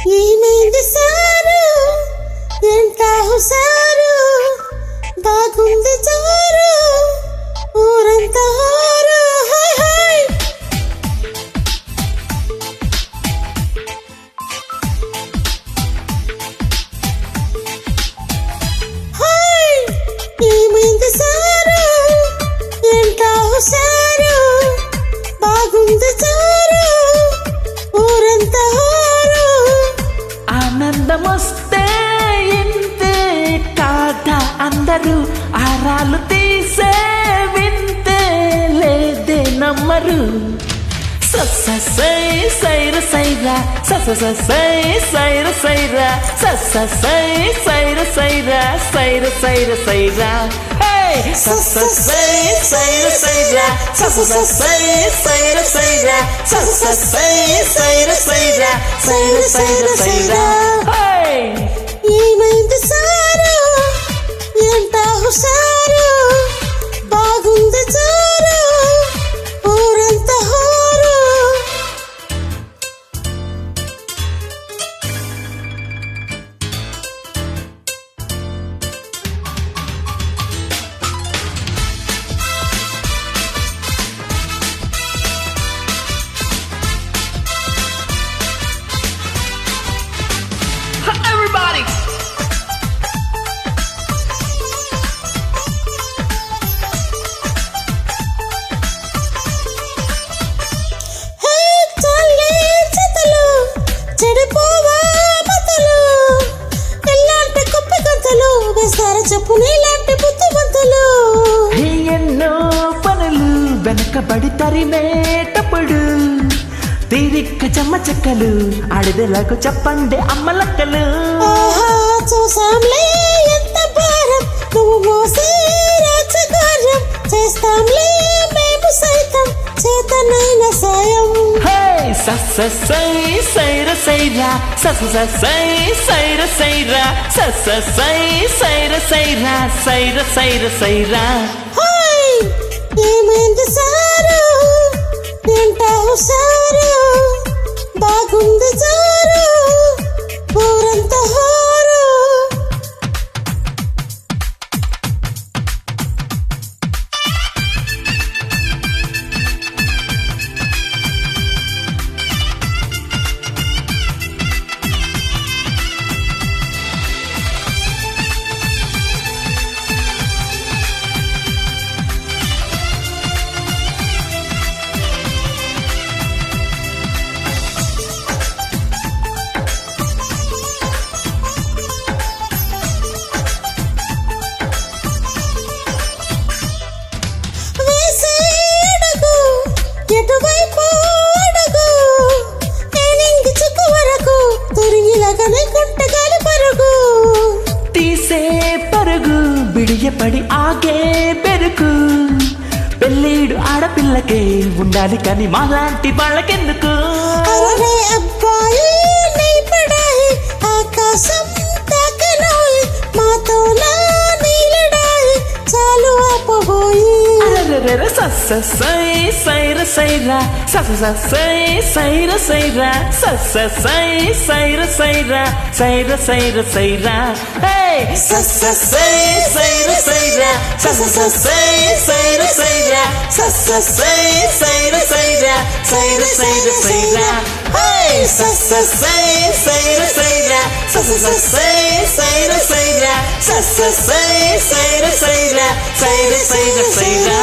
ఏమైంది సారు ఎంత హుసారు బాగుంది జారు ఊరంతా హారు హాయ్ హాయ్ హాయ్ ఏమైంది సారు ఎంత హుసారు బాగుంది జారు ఊరంతా హారు ఆనందమొస్తే ఇంతే కాదా అందరూ ఆరాలు తీసే వింతే లేదే నమ్మరు సై సైర సైరా సై సైర సైరా సై సైర సైరా సైర సైర సైరా సై సైర సైరా సై సైర సైరా సై సైర సైరా సైర సైర సైరా ఏమైంది సారు ఎంత హుషారు బాగుంది జారు ఊరంతా హారు Everybody! హే చల్లే చెతలు చెడిపోవా మతలు ఎల్లాంటి కుప్పి గంతలు వేస్తారు చెప్పు నీలాంటి బుద్ధిమంతులు ఎన్నో పనులు వెనకబడి తరిమేటప్పుడు తీరిక్క చెమ్మ చెక్కలు ఆడిదెలకు చెప్పండి అమ్మలక్కలు ఆహా చూసాంలే ఎంత భారం నువ్వు మోసే రాజకార్యం చేస్తాంలే మేము సైతం చేతనైన సాయం సై సైర సైరా సై సైర సైరా సై సైర సైరా సైర సైర సైరా హాయ్ ఏమైంది సారు ఎంత హుషారు బాగుంది జారు ఊరంతా హారు ఎటువైపు అడుగు నేనింగి చుక్కు వరకు తొరిగిలాగానే కుంటగాలి పరుగు తీసే పరుగు బిడియపడి ఆగే పెరుగు పెళ్ళేడు ఆడపిల్లకే ఉండాలి కానీ మాలాంటి వాళ్ళకెందుకు అరే అబ్బాయి నీ పడాయి ఆకాశం తాకనోయి మాతో నా నీలడాయి చాలు ఆపబోయి సై సైర సైరా సై సైర సైరా సై సైర సైరా సైర సైర సైరా సై సైర సైరా సై సైర సైరా సై సైర సైరా సైర సైర సైరా సై సైర సైరా సై సైర సైరా సై సైర సైరా సైర సైర సైరా